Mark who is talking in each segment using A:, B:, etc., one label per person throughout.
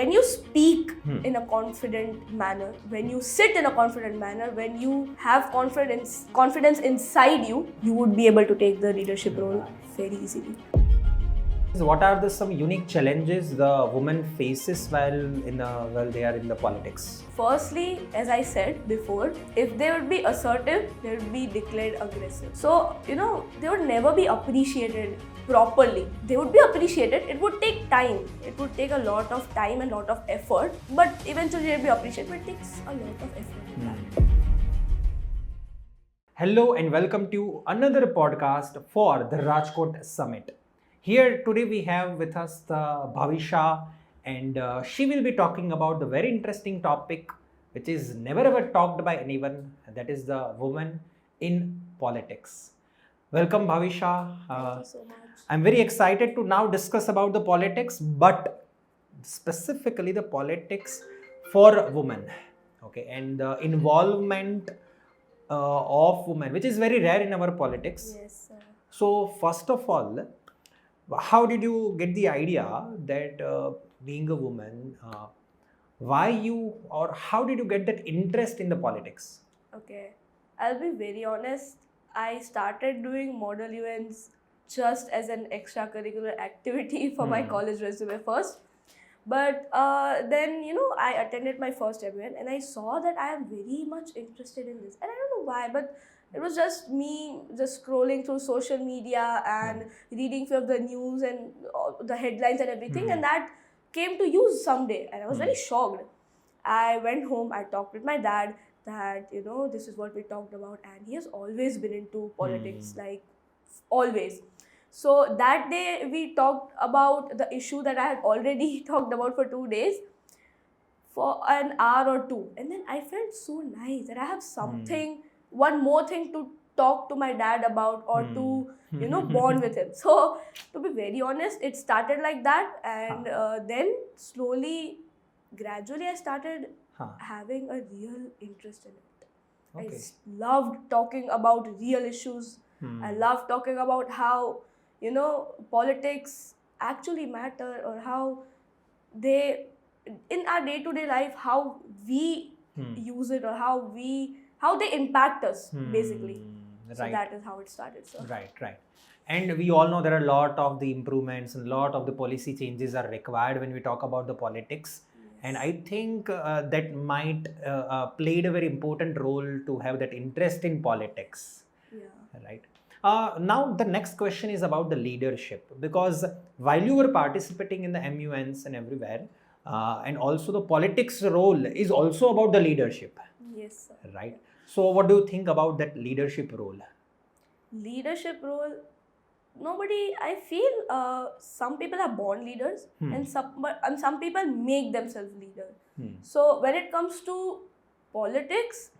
A: when you speak in a confident manner, when you sit in a confident manner, when you have confidence inside you, you would be able to take the leadership role very easily.
B: What are some unique challenges the woman faces while they are in the politics?
A: Firstly, as I said before, if they would be assertive, they would be declared aggressive. So, they would never be appreciated properly. They would be appreciated. It would take time. It would take a lot of time and a lot of effort. But eventually, they'll be appreciated. But it takes a lot of effort.
B: Hello and welcome to another podcast for the Rajkot Summit. Here today we have with us the Bhavisha, and she will be talking about the very interesting topic which is never ever talked by anyone, and that is the woman in politics. Welcome Bhavisha.
A: Thank you so much.
B: I'm very excited to now discuss about the politics, but specifically the politics for women. Okay, and the involvement of women, which is very rare in our politics.
A: Yes, sir.
B: So first of all, how did you get the idea that being a woman, how did you get that interest in the politics?
A: Okay, I'll be very honest. I started doing model events just as an extracurricular activity for my college resume first. But then, I attended my first event and I saw that I am very much interested in this. And I don't know why, but it was just me just scrolling through social media and reading few of the news and the headlines and everything. And that came to use someday. And I was very shocked. I went home, I talked with my dad that, this is what we talked about. And he has always been into politics, like always. So that day we talked about the issue that I had already talked about for 2 days for an hour or two. And then I felt so nice that I have something, one more thing to talk to my dad about or to, bond with him. So to be very honest, it started like that. And then slowly, gradually I started having a real interest in it.
B: Okay.
A: I loved talking about real issues. I loved talking about how, politics actually matter, or how they, in our day-to-day life, how we use it, or how they impact us, basically.
B: Right.
A: So that is how it started. So.
B: Right. And we all know there are a lot of the improvements and a lot of the policy changes are required when we talk about the politics.
A: Yes.
B: And I think that might played a very important role to have that interest in politics.
A: Yeah.
B: Right. Now the next question is about the leadership, because while you were participating in the MUNs and everywhere, and also the politics role is also about the leadership.
A: Yes, sir.
B: Right. So what do you think about that leadership role?
A: Leadership role, I feel some people are born leaders and some people make themselves leaders. So when it comes to politics,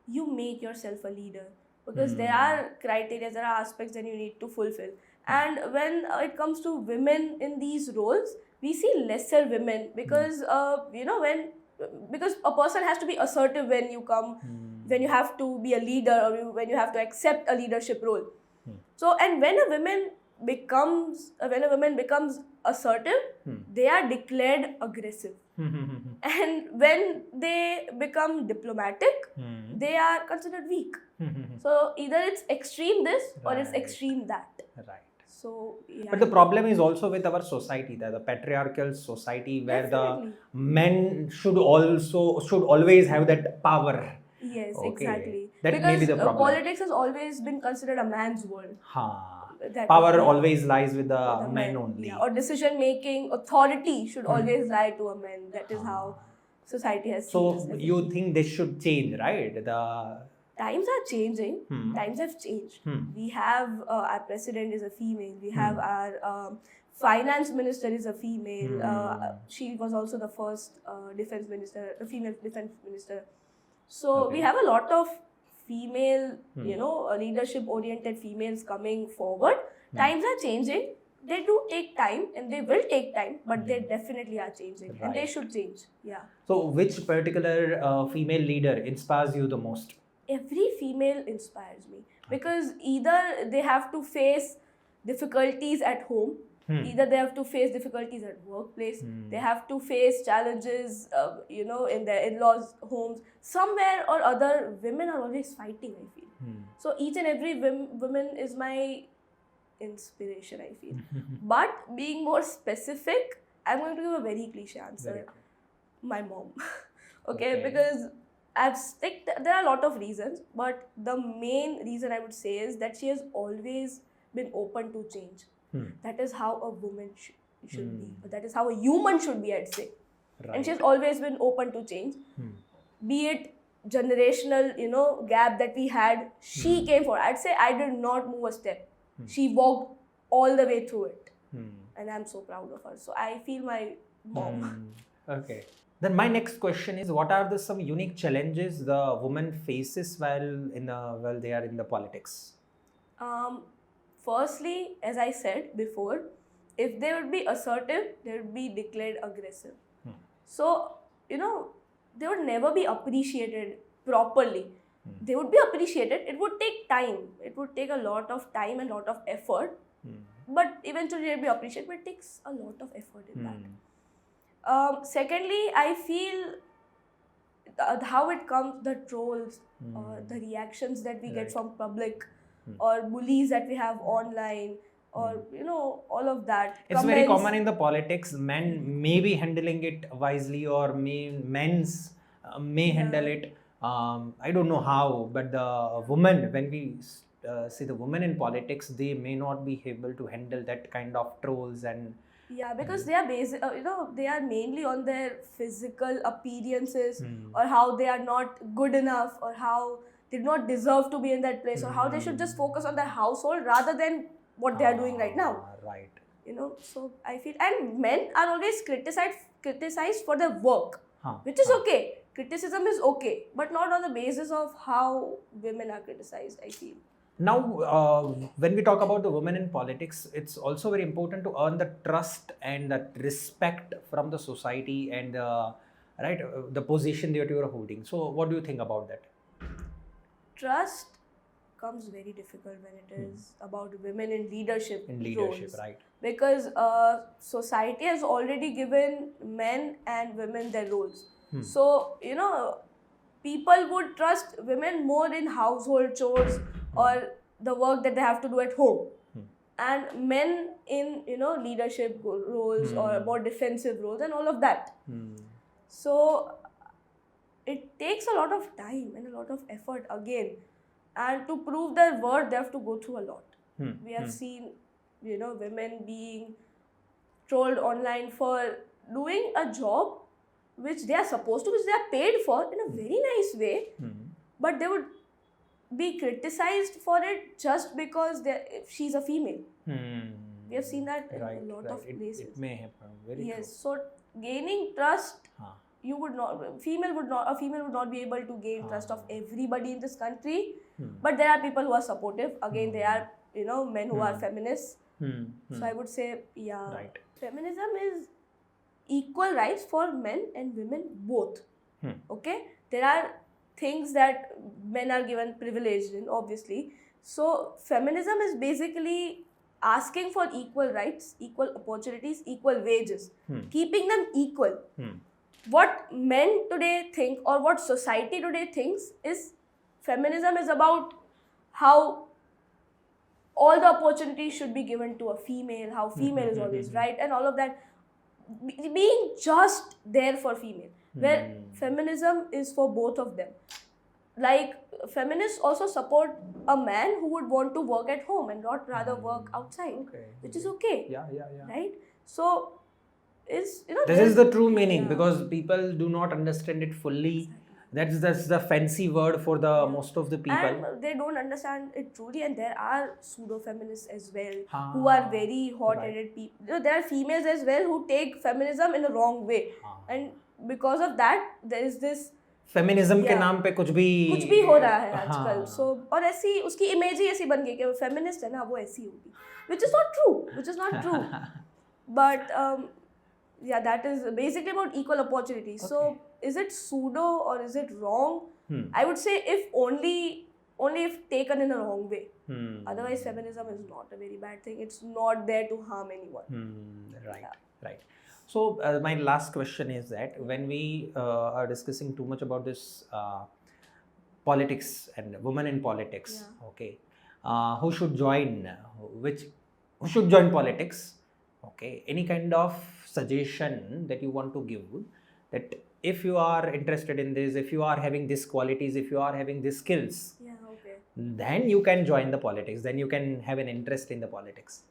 A: you make yourself a leader, because there are criteria, there are aspects that you need to fulfill. And when it comes to women in these roles, we see lesser women because because a person has to be assertive when you come, when you have to be a leader, or when you have to accept a leadership role. So, and when a woman becomes assertive, they are declared aggressive. And when they become diplomatic, they are considered weak. So either it's extreme this or it's extreme that.
B: Right.
A: So yeah.
B: But the problem is also with our society, the patriarchal society, where
A: Definitely.
B: the men should always have that power.
A: Yes,
B: Okay.
A: exactly.
B: That
A: because
B: may be the problem.
A: Politics has always been considered a man's world. That
B: Power
A: is-
B: always lies with the
A: the
B: men only.
A: Yeah, or decision making, authority should always lie to a man. That is how society has seen us.
B: So you think this should change, right?
A: Times are changing. Times have changed. We have our president is a female. We have our finance minister is a female. She was also the first defense minister, a female defense minister. So we have a lot of female, leadership-oriented females coming forward. Times are changing. They do take time, and they will take time, but they definitely are changing, and they
B: Right.
A: should change. Yeah.
B: So which particular female leader inspires you the most?
A: Every female inspires me, because either they have to face difficulties at home, Either they have to face difficulties at workplace, they have to face challenges, in their in-laws' homes. Somewhere or other, women are always fighting, I feel. So each and every woman is my inspiration, I feel. But being more specific, I'm going to give a very cliche answer. My mom. Okay, because there are a lot of reasons, but the main reason I would say is that she has always been open to change. That is how a woman should be. That is how a human should be, I'd say. And she has always been open to change. Be it generational, gap that we had, she came for. I'd say I did not move a step. She walked all the way through it. And I'm so proud of her. So I feel my mom.
B: Okay. Then my next question is, what are some unique challenges the woman faces while they are in the politics?
A: Firstly, as I said before, if they would be assertive, they would be declared aggressive. So, they would never be appreciated properly. They would be appreciated. It would take time. It would take a lot of time and a lot of effort. But eventually they'll be appreciated, but it takes a lot of effort in that. Secondly, I feel how it comes, the trolls, the reactions that we get from public, or bullies that we have online, or all of that.
B: It's very common in the politics. Men may be handling it wisely, or men's may handle it. I don't know how, but the woman, when we see the women in politics, they may not be able to handle that kind of trolls and.
A: Yeah, because they are they are mainly on their physical appearances, or how they are not good enough, or how they do not deserve to be in that place, or how they should just focus on their household rather than what they are doing right now.
B: Right.
A: So I feel, and men are always criticized for their work, which is okay. Criticism is okay, but not on the basis of how women are criticized, I feel.
B: Now, when we talk about the women in politics, it's also very important to earn the trust and the respect from the society and the position that you are holding. So, what do you think about that?
A: Trust comes very difficult when it is about women in leadership. Roles.
B: Right?
A: Because society has already given men and women their roles. So people would trust women more in household chores or the work that they have to do at home, and men in leadership roles or more defensive roles and all of that. So it takes a lot of time and a lot of effort again, and to prove their worth they have to go through a lot. We have seen women being trolled online for doing a job which they are supposed to, which they are paid for in a very nice way, but they would be criticized for it just because she's a female. We have seen that in a lot of places.
B: It may happen. Very true.
A: So gaining trust, a female would not be able to gain trust of everybody in this country. But there are people who are supportive. Again, there are men who are feminists. So I would say, feminism is equal rights for men and women both. Okay, there are things that men are given privilege in, obviously. So feminism is basically asking for equal rights, equal opportunities, equal wages, keeping them equal. What men today think, or what society today thinks, is feminism is about how all the opportunities should be given to a female, how female is always right, and all of that, being just there for female, where feminism is for both of them. Like, feminists also support a man who would want to work at home and not rather work outside, which is okay.
B: Yeah.
A: Right? So, this
B: is the true meaning, because people do not understand it fully. That's the fancy word for the most of the people.
A: And they don't understand it truly, and there are pseudo-feminists as well who are very hot-headed people. There are females as well who take feminism in a wrong way. And because of that, there is this
B: feminism के नाम पे कुछ भी
A: हो रहा है आजकल. So, और ऐसी उसकी इमेज ही ऐसी बन गई कि वो फेमिनिस्ट है ना, वो ऐसी होगी, which is not true. But that is basically about equal opportunity. So is it pseudo or is it wrong? I would say if only if taken in a wrong way. Otherwise, feminism is not a very bad thing. It's not there to harm anyone.
B: Right,
A: Yeah.
B: right. So my last question is that when we are discussing too much about this politics and women in politics,
A: Yeah.
B: okay, who should join? Who should join politics? Okay, any kind of suggestion that you want to give, that if you are interested in this, if you are having these qualities, if you are having these skills,
A: Yeah, okay.
B: then you can join the politics. Then you can have an interest in the politics.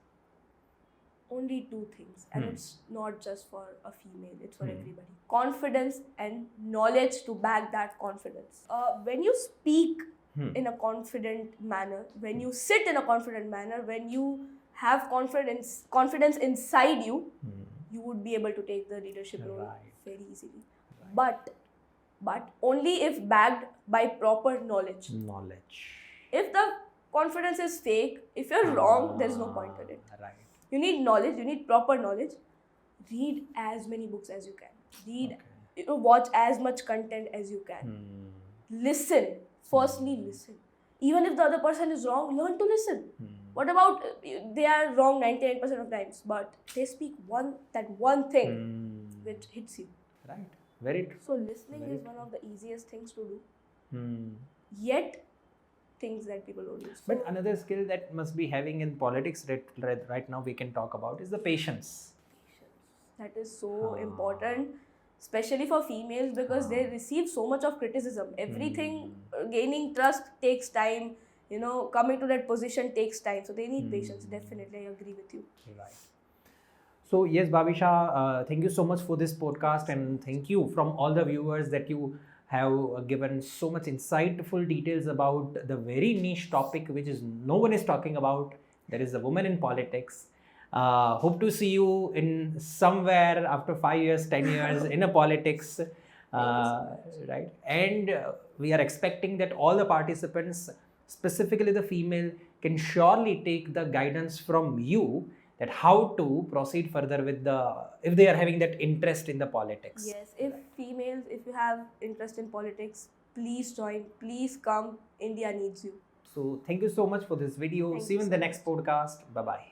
A: Only two things, and
B: Hmm.
A: it's not just for a female, it's for
B: Hmm.
A: everybody. Confidence and knowledge to back that confidence. When you speak
B: Hmm.
A: in a confident manner, when you sit in a confident manner, when you have confidence inside you,
B: Hmm.
A: you would be able to take the leadership role
B: Right.
A: very easily.
B: Right.
A: But only if backed by proper knowledge.
B: Knowledge.
A: If the confidence is fake, if you're wrong, there's no point in it.
B: Right.
A: You need knowledge, you need proper knowledge. Read as many books as you can. Read,
B: Okay.
A: watch as much content as you can.
B: Hmm.
A: Listen. Firstly, listen. Even if the other person is wrong, learn to listen.
B: Hmm.
A: What about they are wrong 99% of times, but they speak that one thing
B: Hmm.
A: which hits you.
B: Right. Very true.
A: So listening
B: Very
A: is one of the easiest things to do.
B: Hmm.
A: Yet, things that people don't use.
B: But another skill that must be having in politics right now we can talk about is the patience.
A: That is so
B: Ah.
A: important, especially for females, because they receive so much of criticism. Everything gaining trust takes time. Coming to that position takes time. So they need patience. Definitely, I agree with you.
B: Right. So yes, Bhavisha, thank you so much for this podcast, and thank you from all the viewers that you have given so much insightful details about the very niche topic which is no one is talking about. That is the woman in politics. Hope to see you in somewhere after 5 years, 10 years in a politics. Right, and we are expecting that all the participants, specifically the female, can surely take the guidance from you that how to proceed further with if they are having that interest in the politics.
A: Yes, if females, if you have interest in politics, please join. Please come. India needs you.
B: So thank you so much for this video.
A: Thank
B: See you
A: you
B: in
A: so
B: the next podcast. Bye bye.